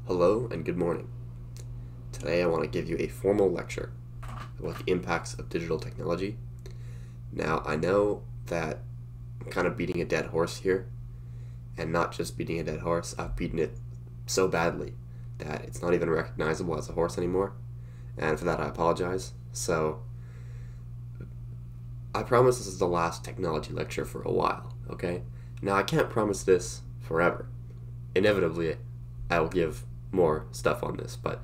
Hello and good morning. Today I want to give you a formal lecture about the impacts of digital technology. Now I know that I'm kind of beating a dead horse here, and not just beating a dead horse, I've beaten it so badly that it's not even recognizable as a horse anymore, and for that I apologize. So I promise this is the last technology lecture for a while, okay? Now I can't promise this forever. Inevitably I will give more stuff on this, but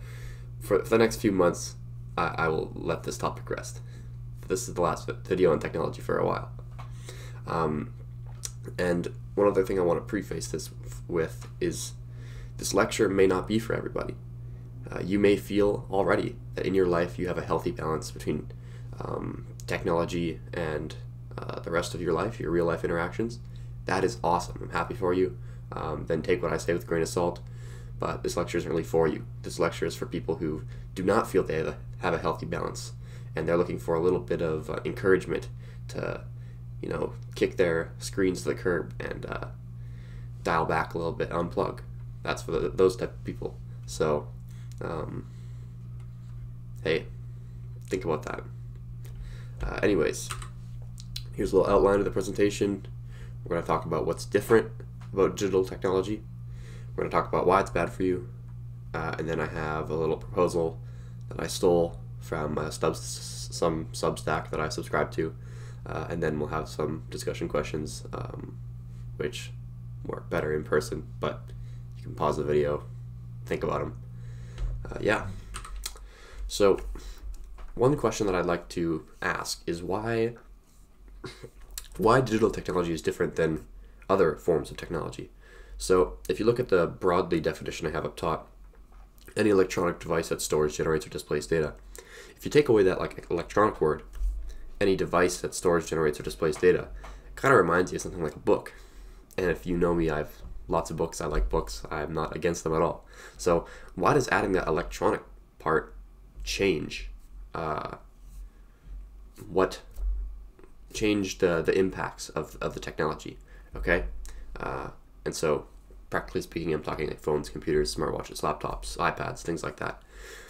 for the next few months I will let this topic rest. This is the last video on technology for a while. And one other thing I want to preface this with is this lecture may not be for everybody. You may feel already that in your life you have a healthy balance between technology and the rest of your life, your real life interactions. That is awesome. I'm happy for you. Then take what I say with a grain of salt. But this lecture isn't really for you. This lecture is for people who do not feel they have a healthy balance, and they're looking for a little bit of encouragement to, kick their screens to the curb and dial back a little bit, unplug. That's for those type of people. So, hey, think about that. Anyways, here's a little outline of the presentation. We're going to talk about what's different about digital technology. We're going to talk about why it's bad for you, and then I have a little proposal that I stole from some Substack that I subscribe to, and then we'll have some discussion questions, which work better in person, but you can pause the video, think about them. Yeah. So one question that I'd like to ask is why digital technology is different than other forms of technology. So if you look at the broadly definition I have up top, any electronic device that stores, generates, or displays data. If you take away that electronic word, any device that stores, generates, or displays data, it kind of reminds you of something like a book. And if you know me, I have lots of books. I like books. I'm not against them at all. So why does adding that electronic part change the impacts of the technology? Okay? And so, practically speaking, I'm talking like phones, computers, smartwatches, laptops, iPads, things like that.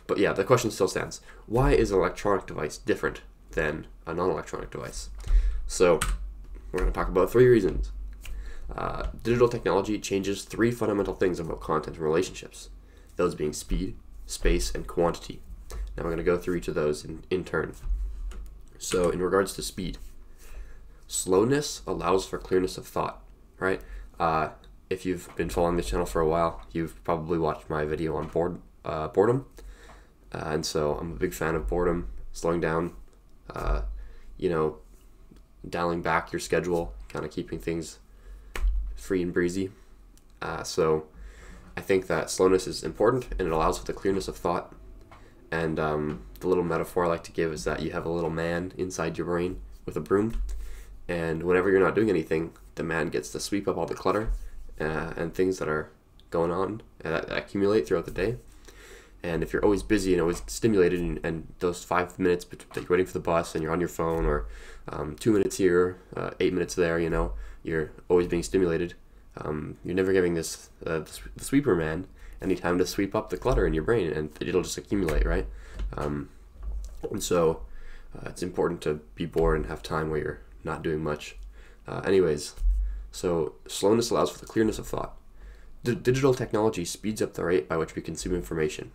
But yeah, the question still stands. Why is an electronic device different than a non-electronic device? So, we're going to talk about 3 reasons. Digital technology changes 3 fundamental things about content and relationships. Those being speed, space, and quantity. Now we're going to go through each of those in turn. So, in regards to speed, slowness allows for clearness of thought, right? If you've been following this channel for a while, you've probably watched my video on boredom. And so I'm a big fan of boredom, slowing down, dialing back your schedule, kind of keeping things free and breezy. So I think that slowness is important, and it allows for the clearness of thought. And the little metaphor I like to give is that you have a little man inside your brain with a broom, and whenever you're not doing anything, the man gets to sweep up all the clutter and things that are going on that accumulate throughout the day. And if you're always busy and always stimulated, and those 5 minutes that you're waiting for the bus and you're on your phone, or 2 minutes here, 8 minutes there, you're always being stimulated. You're never giving the sweeper man any time to sweep up the clutter in your brain, and it'll just accumulate, right? And so it's important to be bored and have time where you're not doing much. Anyways, so slowness allows for the clearness of thought. Digital technology speeds up the rate by which we consume information.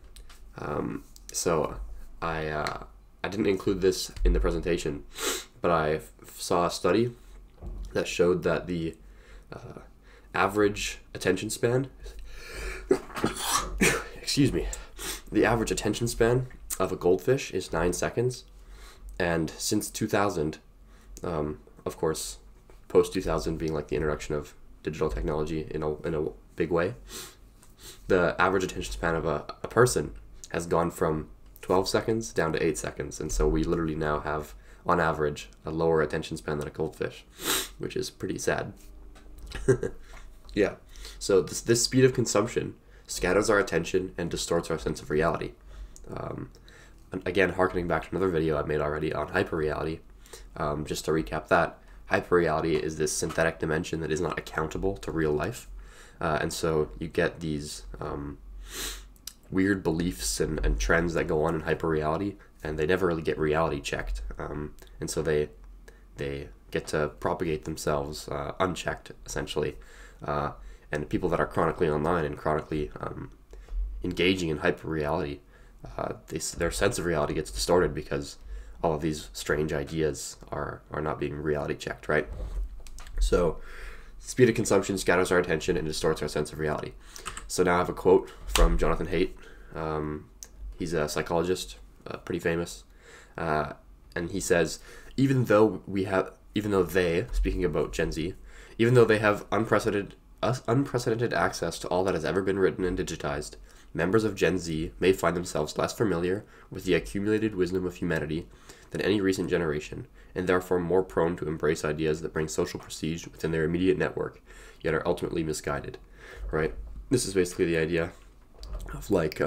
So I didn't include this in the presentation, but I saw a study that showed that the average attention span, excuse me, the average attention span of a goldfish is 9 seconds, and since 2000, of course, post-2000 being like the introduction of digital technology in a big way, the average attention span of a person has gone from 12 seconds down to 8 seconds. And so we literally now have, on average, a lower attention span than a goldfish, which is pretty sad. Yeah. So this speed of consumption scatters our attention and distorts our sense of reality. Again, harkening back to another video I made already on hyperreality, just to recap that, hyperreality is this synthetic dimension that is not accountable to real life. And so you get these weird beliefs and trends that go on in hyperreality, and they never really get reality checked, and so they get to propagate themselves unchecked, essentially. And people that are chronically online and chronically engaging in hyperreality, their sense of reality gets distorted because all of these strange ideas are not being reality checked, right? So speed of consumption scatters our attention and distorts our sense of reality. So now I have a quote from Jonathan Haidt. He's a psychologist, pretty famous, and he says, even though they, speaking about Gen Z, even though they have unprecedented access to all that has ever been written and digitized, members of Gen Z may find themselves less familiar with the accumulated wisdom of humanity than any recent generation, and therefore more prone to embrace ideas that bring social prestige within their immediate network, yet are ultimately misguided, right? This is basically the idea of like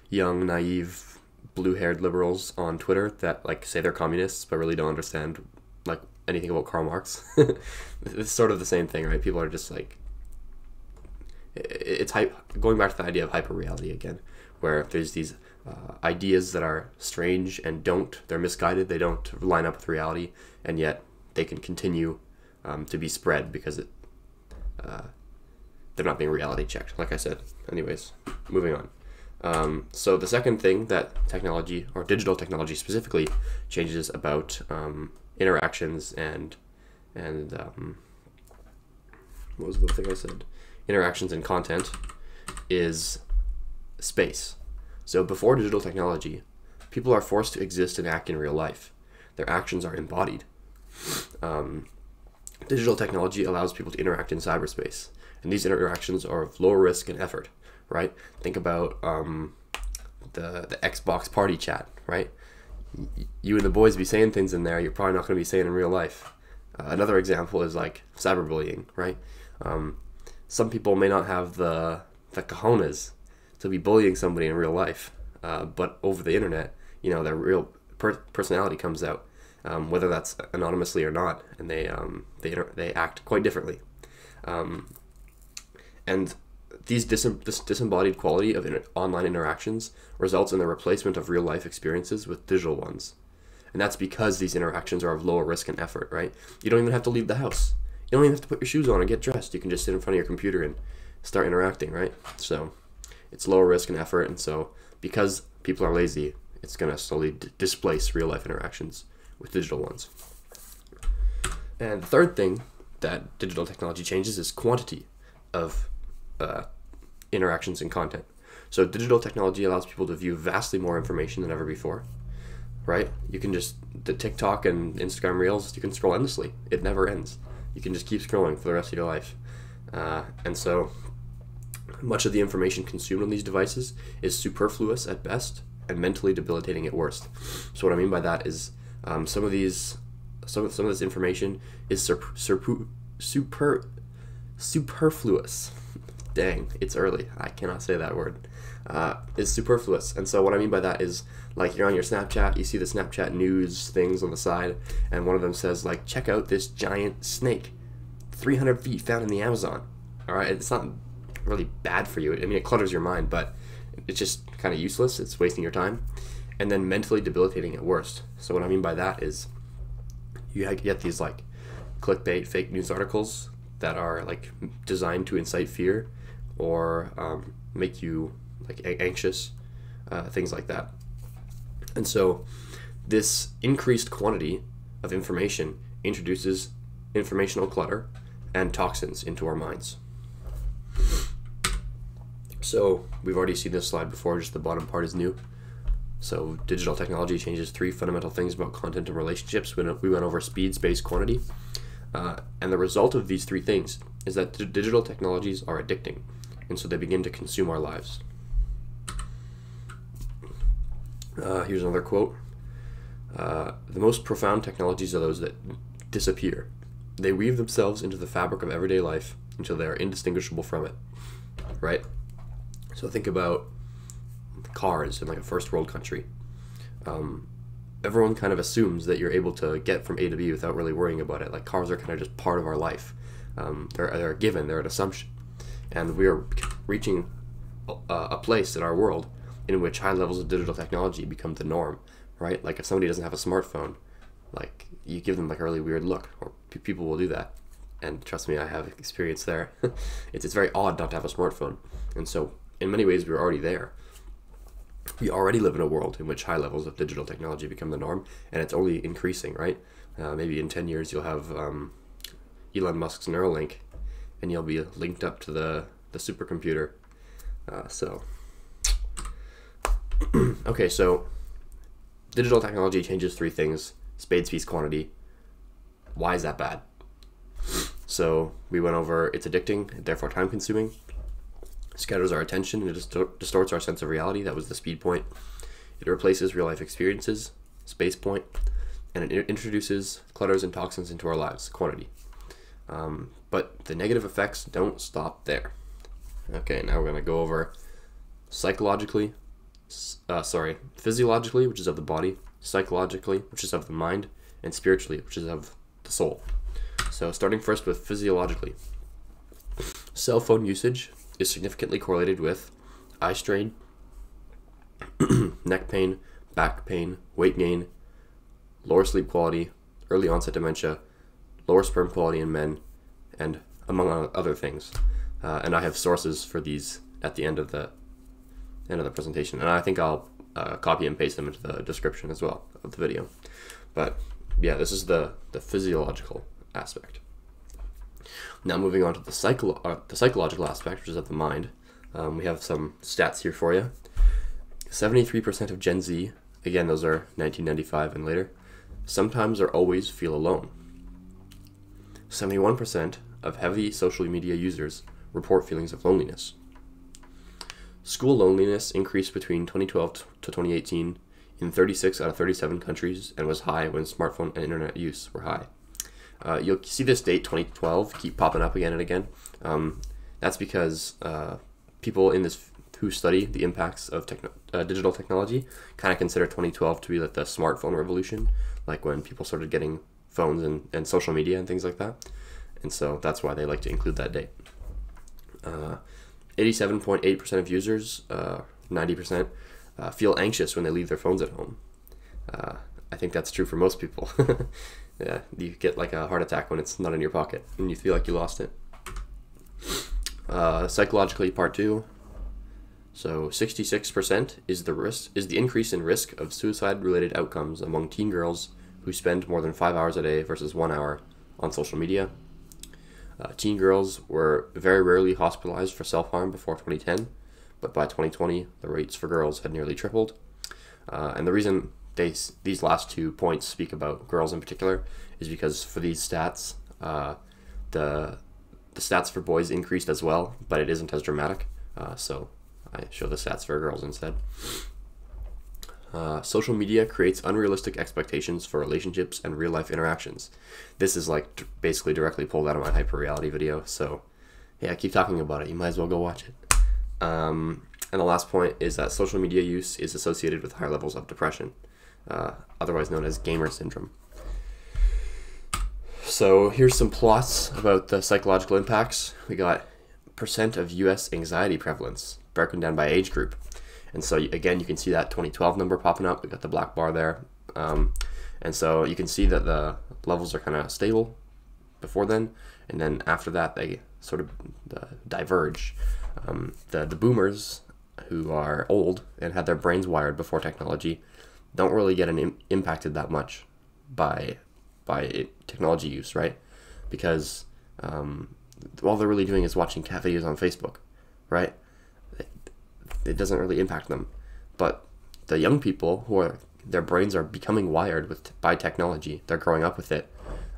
young, naive, blue-haired liberals on Twitter that like say they're communists but really don't understand like anything about Karl Marx. It's sort of the same thing, right? People are just like, it's going back to the idea of hyperreality again, where there's these ideas that are strange and they're misguided, they don't line up with reality, and yet they can continue to be spread because they're not being reality checked, like I said. Anyways, moving on. So the second thing that technology, or digital technology specifically, changes about interactions and what was the thing I said? Interactions and content is space. So before digital technology, people are forced to exist and act in real life. Their actions are embodied. Digital technology allows people to interact in cyberspace, and these interactions are of lower risk and effort, right? Think about the Xbox party chat, right? You and the boys be saying things in there you're probably not going to be saying in real life. Another example is like cyberbullying, right? Some people may not have the cojones to be bullying somebody in real life, but over the internet, their real personality comes out, whether that's anonymously or not, and they act quite differently. And this disembodied quality of online interactions results in the replacement of real life experiences with digital ones. And that's because these interactions are of lower risk and effort, right? You don't even have to leave the house. You don't even have to put your shoes on and get dressed. You can just sit in front of your computer and start interacting, right? So it's lower risk and effort, and so because people are lazy, it's going to slowly displace real life interactions with digital ones. And the third thing that digital technology changes is quantity of interactions and content. So digital technology allows people to view vastly more information than ever before, right? You can the TikTok and Instagram Reels, you can scroll endlessly. It never ends. You can just keep scrolling for the rest of your life. And so much of the information consumed on these devices is superfluous at best and mentally debilitating at worst. So what I mean by that is some of this information is superfluous. Dang, it's early. I cannot say that word. Is superfluous. And so what I mean by that is, like, you're on your Snapchat, you see the Snapchat news things on the side, and one of them says, like, check out this giant snake, 300 feet found in the Amazon. All right, it's not really bad for you. I mean, it clutters your mind, but it's just kind of useless. It's wasting your time. And then mentally debilitating at worst. So what I mean by that is you get these, like, clickbait fake news articles that are, like, designed to incite fear or make you, like, anxious, things like that. And so this increased quantity of information introduces informational clutter and toxins into our minds. So we've already seen this slide before, just the bottom part is new. So digital technology changes three fundamental things about content and relationships. We went over speed, space, quantity. And the result of these three things is that digital technologies are addicting, and so they begin to consume our lives. Here's another quote. The most profound technologies are those that disappear. They weave themselves into the fabric of everyday life until they are indistinguishable from it. Right? So think about cars in, like, a first world country. Everyone kind of assumes that you're able to get from A to B without really worrying about it. Like, cars are kind of just part of our life. They're a given, they're an assumption. And we are reaching a place in our world in which high levels of digital technology become the norm, right? Like if somebody doesn't have a smartphone, like you give them like a really weird look, or people will do that. And trust me, I have experience there. It's very odd not to have a smartphone. And so in many ways, we're already there. We already live in a world in which high levels of digital technology become the norm, and it's only increasing, right? Maybe in 10 years, you'll have Elon Musk's Neuralink, and you'll be linked up to the supercomputer. Okay, so digital technology changes three things: speed, speed, quantity. Why is that bad? So we went over it's addicting, therefore time consuming. Scatters our attention and it distorts our sense of reality. That was the speed point. It replaces real life experiences, space point, and it introduces clutters and toxins into our lives, quantity. But the negative effects don't stop there. Okay, now we're going to go over physiologically, which is of the body, psychologically, which is of the mind, and spiritually, which is of the soul. So starting first with physiologically. Cell phone usage is significantly correlated with eye strain, neck pain, back pain, weight gain, lower sleep quality, early onset dementia, lower sperm quality in men, and among other things. And I have sources for these at the end of the presentation, and I think I'll copy and paste them into the description as well of the video. But yeah, this is the physiological aspect. Now moving on to the psychological aspect, which is of the mind. We have some stats here for you. 73% of Gen Z, again those are 1995 and later, sometimes or always feel alone. 71% of heavy social media users report feelings of loneliness. School loneliness increased between 2012 to 2018 in 36 out of 37 countries and was high when smartphone and internet use were high. You'll see this date, 2012, keep popping up again and again. That's because people in this who study the impacts of digital technology kind of consider 2012 to be like the smartphone revolution, like when people started getting phones and social media and things like that. And so that's why they like to include that date. 87.8% of users, 90%, feel anxious when they leave their phones at home. I think that's true for most people. Yeah, you get like a heart attack when it's not in your pocket and you feel like you lost it. Psychologically, part 2. So 66% is the increase in risk of suicide-related outcomes among teen girls who spend more than 5 hours a day versus 1 hour on social media. Teen girls were very rarely hospitalized for self-harm before 2010, but by 2020, the rates for girls had nearly tripled. And the reason these last 2 points speak about girls in particular is because for these stats, the stats for boys increased as well, but it isn't as dramatic. So I show the stats for girls instead. Social media creates unrealistic expectations for relationships and real-life interactions. This is like basically directly pulled out of my hyper-reality video, so yeah, I keep talking about it. You might as well go watch it. And the last point is that social media use is associated with higher levels of depression, otherwise known as gamer syndrome. So here's some plots about the psychological impacts. We got percent of US anxiety prevalence broken down by age group. And so again, you can see that 2012 number popping up. We got the black bar there. And so you can see that the levels are kind of stable before then. And then after that, they sort of diverge. The boomers who are old and had their brains wired before technology don't really get impacted that much by technology use, right? Because all they're really doing is watching cat videos on Facebook, right? It doesn't really impact them. But the young people their brains are becoming wired by technology, they're growing up with it.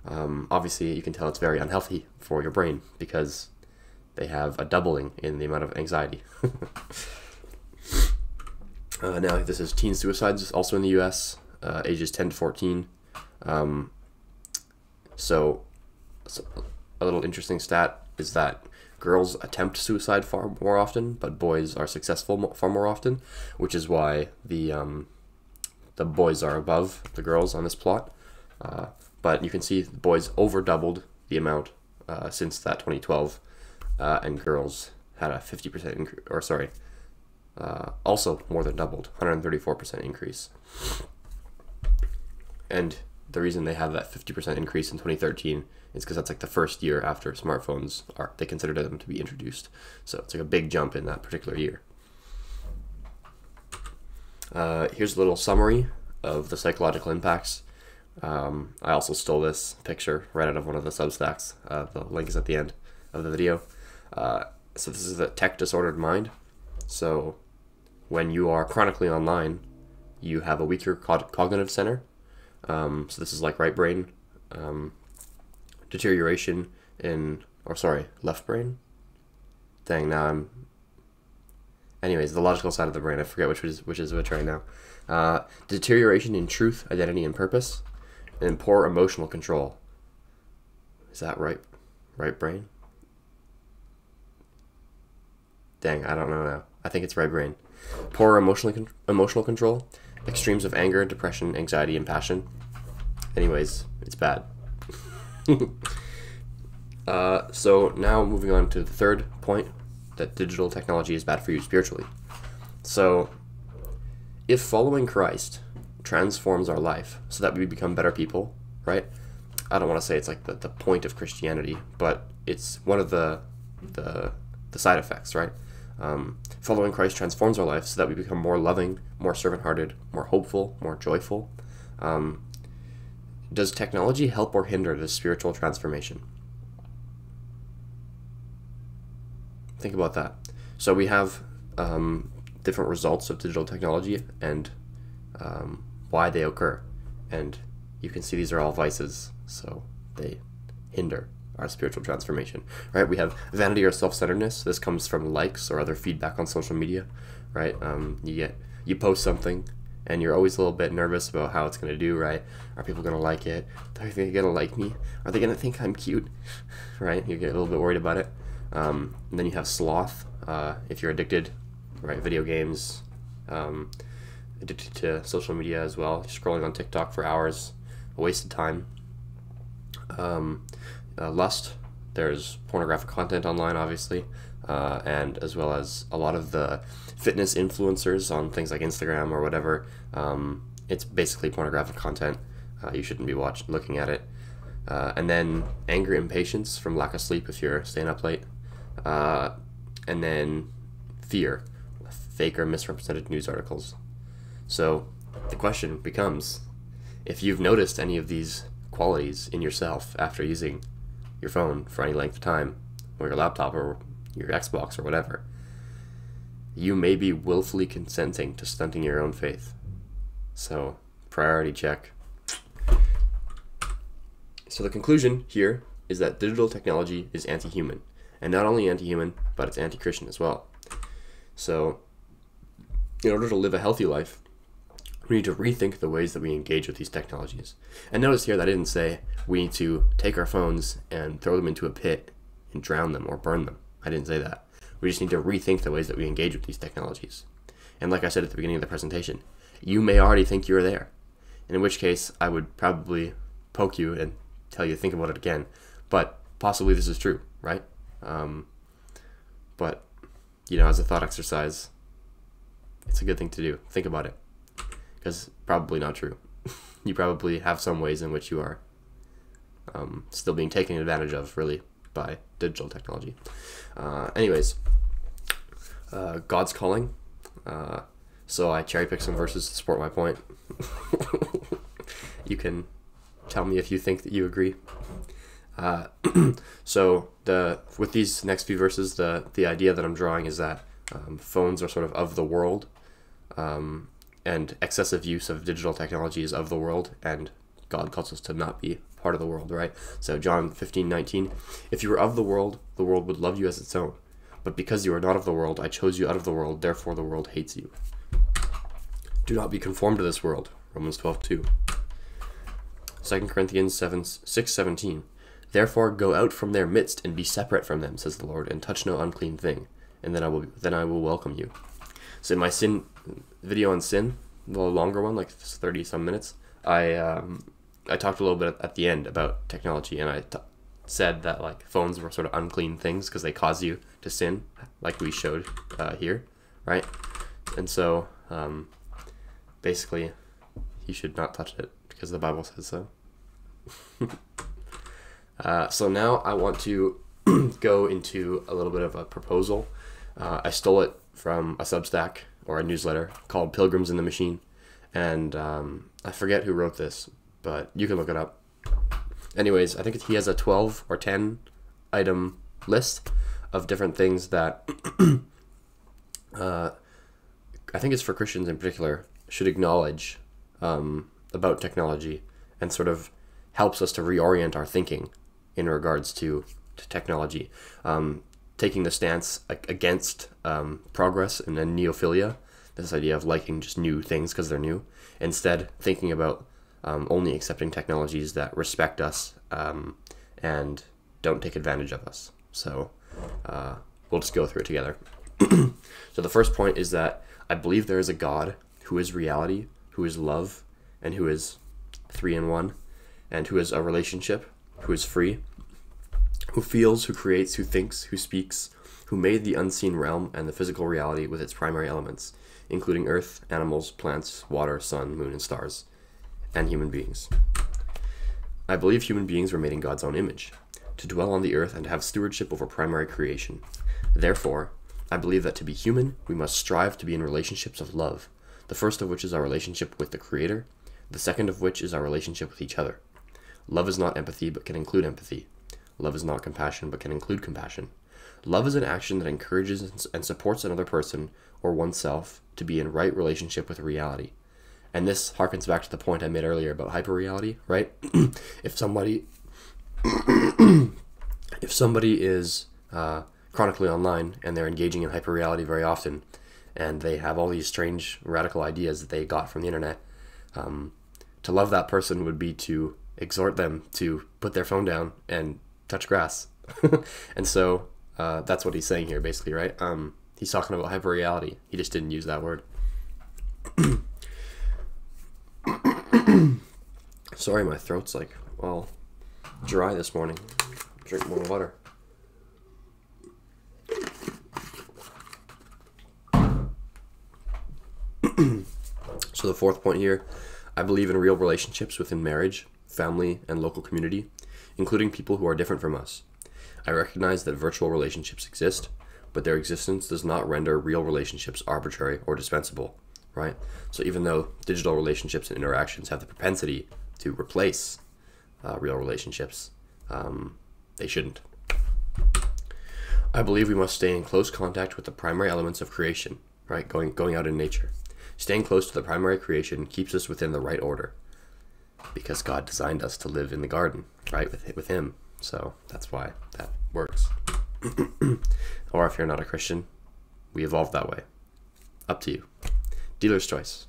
Obviously, you can tell it's very unhealthy for your brain because they have a doubling in the amount of anxiety. Now, this is teen suicides, also in the U.S., ages 10 to 14. So a little interesting stat is that girls attempt suicide far more often, but boys are successful far more often, which is why the boys are above the girls on this plot. But you can see the boys over doubled the amount since that 2012, and girls had a 50% also more than doubled, 134% increase. And the reason they have that 50% increase in 2013 is because that's like the first year after smartphones they considered them to be introduced. So it's like a big jump in that particular year. Here's a little summary of the psychological impacts. I also stole this picture right out of one of the Substacks. The link is at the end of the video. So this is the tech disordered mind. So when you are chronically online, you have a weaker cognitive center. So this is like right brain, deterioration in, left brain. Dang, now I'm. Anyways, the logical side of the brain. I forget which is which right now. Deterioration in truth, identity, and purpose, and then poor emotional control. Is that right brain? Dang, I don't know now. I think it's right brain. Poor emotional control, extremes of anger, depression, anxiety, and passion. Anyways, it's bad. So now moving on to the third point, that digital technology is bad for you spiritually. So if following Christ transforms our life so that we become better people, right? I don't want to say it's like the point of Christianity, but it's one of the side effects, right? Following Christ transforms our life so that we become more loving, more servant-hearted, more hopeful, more joyful. Does technology help or hinder this spiritual transformation? Think about that. So we have different results of digital technology and why they occur. And you can see these are all vices, so they hinder our spiritual transformation, right? We have vanity or self-centeredness. This comes from likes or other feedback on social media, right? You post something and you're always a little bit nervous about how it's going to do, right? Are people going to like it? Are they going to like me? Are they going to think I'm cute, right? You get a little bit worried about it. And then you have sloth, if you're addicted, right? Video games, addicted to social media as well, scrolling on TikTok for hours, a waste of time. Lust, there's pornographic content online, obviously, and as well as a lot of the fitness influencers on things like Instagram or whatever. It's basically pornographic content. You shouldn't be looking at it. And then anger, impatience from lack of sleep if you're staying up late. And then fear, fake or misrepresented news articles. So the question becomes, if you've noticed any of these qualities in yourself after using your phone for any length of time, or your laptop or your Xbox or whatever, you may be willfully consenting to stunting your own faith. So priority check. So the conclusion here is that digital technology is anti-human, and not only anti-human, but it's anti-Christian as well. So in order to live a healthy life, we need to rethink the ways that we engage with these technologies. And notice here that I didn't say we need to take our phones and throw them into a pit and drown them or burn them. I didn't say that. We just need to rethink the ways that we engage with these technologies. And like I said at the beginning of the presentation, you may already think you're there, in which case I would probably poke you and tell you to think about it again. But possibly this is true, right? But, you know, as a thought exercise, it's a good thing to do. Think about it. Because probably not true. You probably have some ways in which you are still being taken advantage of, really, by digital technology. Anyways, God's calling. So I cherry-picked some verses to support my point. You can tell me if you think that you agree. So with these next few verses, the idea that I'm drawing is that phones are sort of the world, and excessive use of digital technology is of the world, and God calls us to not be part of the world, right? So John 15:19, if you were of the world would love you as its own. But because you are not of the world, I chose you out of the world, therefore the world hates you. Do not be conformed to this world, Romans 12:2. 2 Corinthians 6:17, therefore go out from their midst and be separate from them, says the Lord, and touch no unclean thing, and then I will welcome you. So in my sin video on sin, the longer one, like 30 some minutes, I talked a little bit at the end about technology, and I said that like phones were sort of unclean things because they cause you to sin, like we showed here, right? And so, basically, he should not touch it because the Bible says so. So now I want to go into a little bit of a proposal. I stole it from a Substack or a newsletter called Pilgrims in the Machine. And I forget who wrote this, but you can look it up. Anyways, I think he has a 12 or 10 item list of different things that I think it's for Christians in particular, should acknowledge about technology, and sort of helps us to reorient our thinking in regards to technology. Taking the stance against progress and then neophilia, this idea of liking just new things because they're new, instead thinking about only accepting technologies that respect us and don't take advantage of us. So we'll just go through it together. So the first point is that I believe there is a God who is reality, who is love, and who is 3 in 1, and who is a relationship, who is free, who feels, who creates, who thinks, who speaks, who made the unseen realm and the physical reality with its primary elements, including earth, animals, plants, water, sun, moon, and stars, and human beings. I believe human beings were made in God's own image, to dwell on the earth and to have stewardship over primary creation. Therefore, I believe that to be human, we must strive to be in relationships of love, the first of which is our relationship with the Creator, the second of which is our relationship with each other. Love is not empathy, but can include empathy. Love is not compassion, but can include compassion. Love is an action that encourages and supports another person or oneself to be in right relationship with reality. And this harkens back to the point I made earlier about hyperreality, right? If somebody is chronically online and they're engaging in hyperreality very often, and they have all these strange radical ideas that they got from the internet, to love that person would be to exhort them to put their phone down and touch grass. And so that's what he's saying here, basically, right? He's talking about hyperreality. He just didn't use that word. Sorry, my throat's like, well, dry this morning. Drink more water. So the fourth point here, I believe in real relationships within marriage, family, and local community, including people who are different from us. I recognize that virtual relationships exist, but their existence does not render real relationships arbitrary or dispensable, right? So even though digital relationships and interactions have the propensity to replace real relationships, they shouldn't. I believe we must stay in close contact with the primary elements of creation, right? Going out in nature. Staying close to the primary creation keeps us within the right order, because God designed us to live in the garden, right, with Him. So that's why that works. Or if you're not a Christian, we evolved that way. Up to you. Dealer's choice.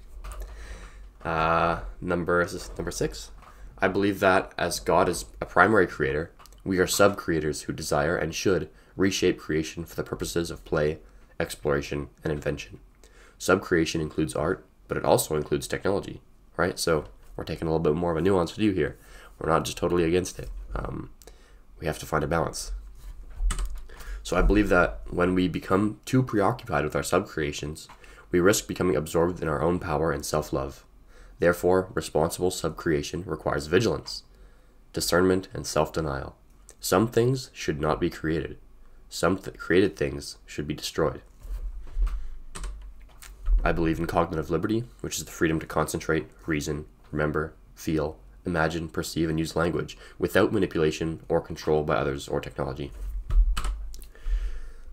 Number 6. I believe that as God is a primary creator, we are sub-creators who desire and should reshape creation for the purposes of play, exploration, and invention. Sub-creation includes art, but it also includes technology, right? So we're taking a little bit more of a nuanced view here. We're not just totally against it. We have to find a balance. So I believe that when we become too preoccupied with our sub-creations, we risk becoming absorbed in our own power and self-love. Therefore, responsible sub-creation requires vigilance, discernment, and self-denial. Some things should not be created. Some created things should be destroyed. I believe in cognitive liberty, which is the freedom to concentrate, reason, remember, feel, imagine, perceive, and use language without manipulation or control by others or technology.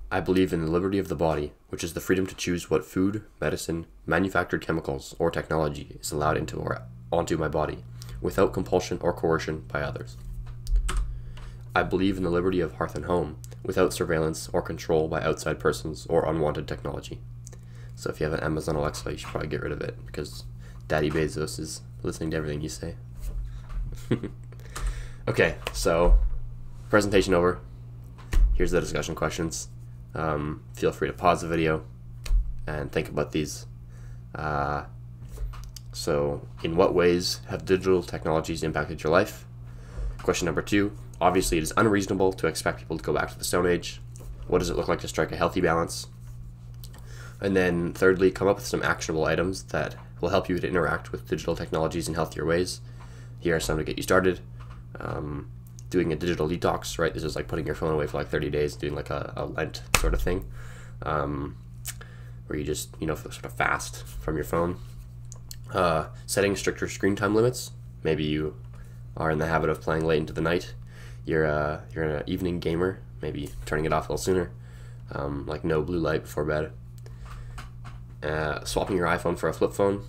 I believe in the liberty of the body, which is the freedom to choose what food, medicine, manufactured chemicals, or technology is allowed into or onto my body, without compulsion or coercion by others. I believe in the liberty of hearth and home, without surveillance or control by outside persons or unwanted technology. So if you have an Amazon Alexa, you should probably get rid of it, because Daddy Bezos is listening to everything you say. Okay, so presentation over. Here's the discussion questions. Feel free to pause the video and think about these. So in what ways have digital technologies impacted your life? Question number 2, obviously it is unreasonable to expect people to go back to the Stone Age. What does it look like to strike a healthy balance? And then thirdly, come up with some actionable items that will help you to interact with digital technologies in healthier ways. Here are some to get you started. Doing a digital detox, right? This is like putting your phone away for like 30 days, doing like a Lent sort of thing, where you just, sort of fast from your phone. Setting stricter screen time limits. Maybe you are in the habit of playing late into the night. You're an evening gamer, maybe turning it off a little sooner, like no blue light before bed. Swapping your iPhone for a flip phone.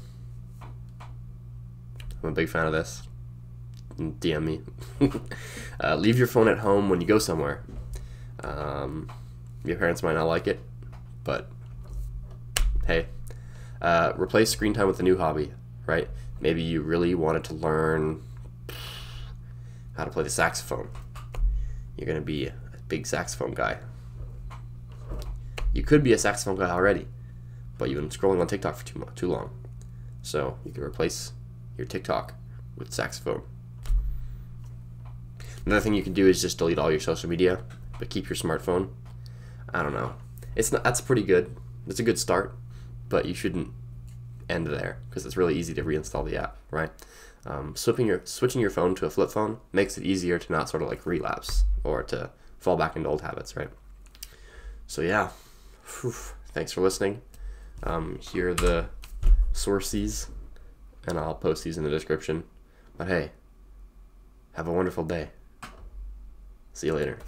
I'm a big fan of this. DM me. Leave your phone at home when you go somewhere. Your parents might not like it, but hey. Replace screen time with a new hobby, right? Maybe you really wanted to learn how to play the saxophone. You're going to be a big saxophone guy. You could be a saxophone guy already, but you've been scrolling on TikTok for too long. So you can replace your TikTok with saxophone. Another thing you can do is just delete all your social media, but keep your smartphone. I don't know. That's pretty good. It's a good start, but you shouldn't end there because it's really easy to reinstall the app, right? Switching your phone to a flip phone makes it easier to not sort of like relapse or to fall back into old habits, right? So yeah, thanks for listening. Here are the sources, and I'll post these in the description. But hey, have a wonderful day. See you later.